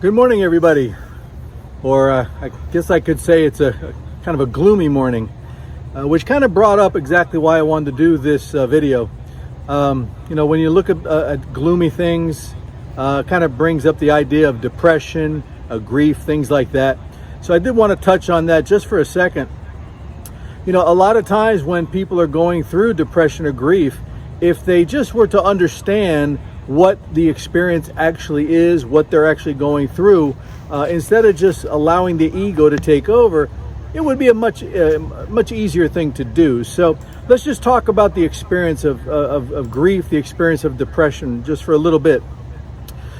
Good morning, everybody. Or I guess I could say it's a kind of a gloomy morning, which kind of brought up exactly why I wanted to do this video. When you look at gloomy things, kind of brings up the idea of depression, grief, things like that. So I did want to touch on that just for a second. A lot of times when people are going through depression or grief, if they just were to understand what the experience actually is, what they're actually going through, instead of just allowing the ego to take over, it would be a much easier thing to do. So let's just talk about the experience of grief, the experience of depression, just for a little bit.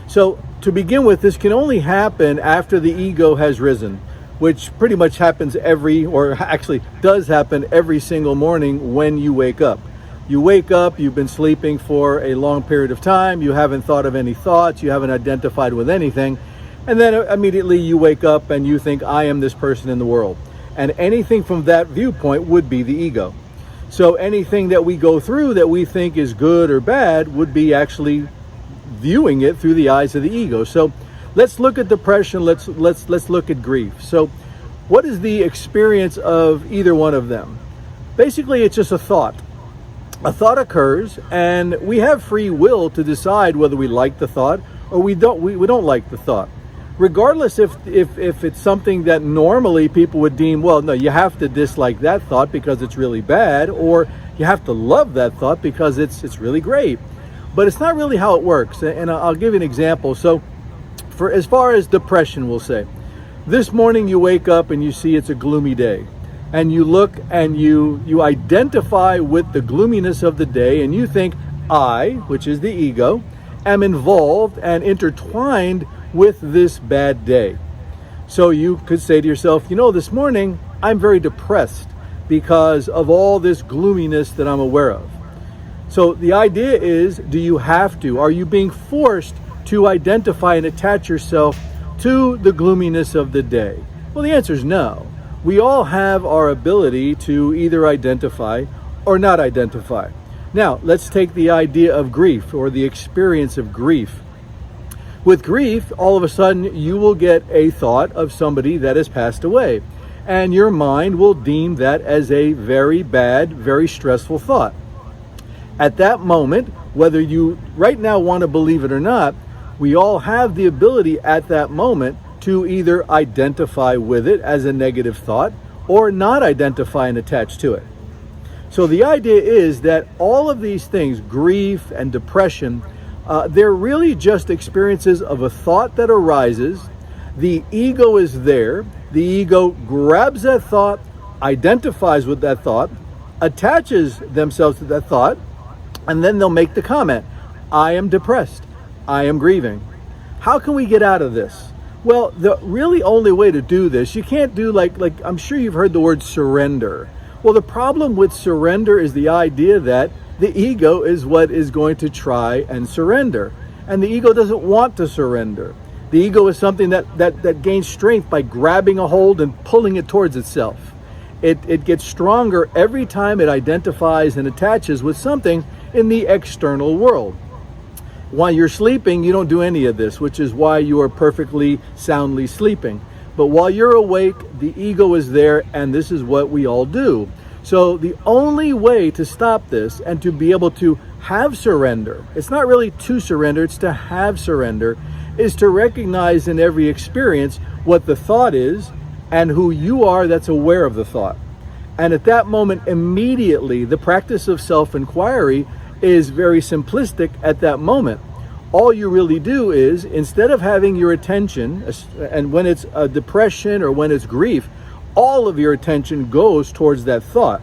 So to begin with, this can only happen after the ego has risen, which pretty much happens does happen every single morning when you wake up. You wake up, you've been sleeping for a long period of time, you haven't thought of any thoughts, you haven't identified with anything, and then immediately you wake up and you think, I am this person in the world. And anything from that viewpoint would be the ego. So anything that we go through that we think is good or bad would be actually viewing it through the eyes of the ego. So let's look at depression, let's look at grief. So what is the experience of either one of them? Basically, it's just a thought. A thought occurs, and we have free will to decide whether we like the thought or we don't like the thought. Regardless if it's something that normally people would deem, well, no, you have to dislike that thought because it's really bad, or you have to love that thought because it's really great. But it's not really how it works, and I'll give you an example. So for as far as depression, we'll say, this morning you wake up and you see it's a gloomy day. And you look and you identify with the gloominess of the day, and you think, I, which is the ego, am involved and intertwined with this bad day. So you could say to yourself, this morning I'm very depressed because of all this gloominess that I'm aware of. So the idea is, do you have to? Are you being forced to identify and attach yourself to the gloominess of the day? Well, the answer is no. We all have our ability to either identify or not identify. Now, let's take the idea of grief or the experience of grief. With grief, all of a sudden, you will get a thought of somebody that has passed away, and your mind will deem that as a very bad, very stressful thought. At that moment, whether you right now want to believe it or not, we all have the ability at that moment to either identify with it as a negative thought or not identify and attach to it. So the idea is that all of these things, grief and depression, they're really just experiences of a thought that arises. The ego is there. The ego grabs that thought, identifies with that thought, attaches themselves to that thought, and then they'll make the comment, I am depressed. I am grieving. How can we get out of this? Well, the really only way to do this, you can't do like I'm sure you've heard the word surrender. Well, the problem with surrender is the idea that the ego is what is going to try and surrender. And the ego doesn't want to surrender. The ego is something that gains strength by grabbing a hold and pulling it towards itself. It gets stronger every time it identifies and attaches with something in the external world. While you're sleeping, you don't do any of this, which is why you are perfectly soundly sleeping. But while you're awake, the ego is there, and this is what we all do. So the only way to stop this and to be able to have surrender, it's not really to surrender, it's to have surrender, is to recognize in every experience what the thought is and who you are that's aware of the thought. And at that moment, immediately, the practice of self-inquiry is very simplistic at that moment. All you really do is, instead of having your attention, and when it's a depression or when it's grief, all of your attention goes towards that thought.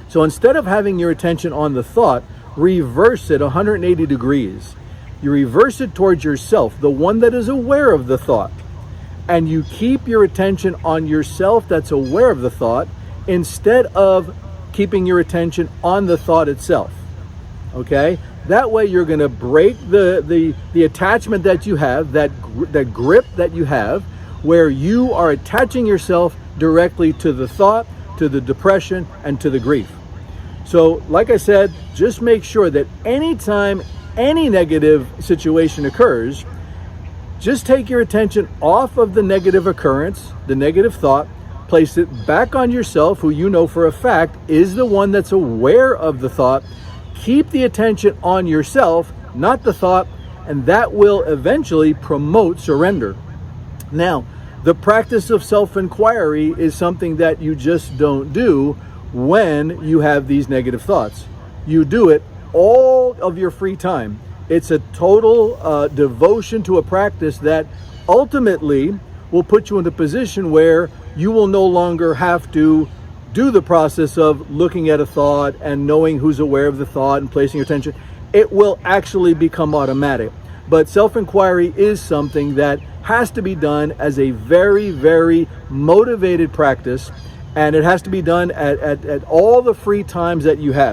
So instead of having your attention on the thought, reverse it 180 degrees. You reverse it towards yourself, the one that is aware of the thought. And you keep your attention on yourself that's aware of the thought, instead of keeping your attention on the thought itself. Okay, that way you're going to break the attachment that you have, that grip that you have, where you are attaching yourself directly to the thought, to the depression, and to the grief. So, like I said, just make sure that anytime any negative situation occurs, Just take your attention off of the negative occurrence, the negative thought, place it back on yourself, who you know for a fact is the one that's aware of the thought. Keep the attention on yourself, not the thought, and that will eventually promote surrender. Now, the practice of self-inquiry is something that you just don't do when you have these negative thoughts. You do it all of your free time. It's a total devotion to a practice that ultimately will put you in the position where you will no longer have to do the process of looking at a thought and knowing who's aware of the thought and placing your attention. It will actually become automatic. But self-inquiry is something that has to be done as a very, very motivated practice, and it has to be done at all the free times that you have.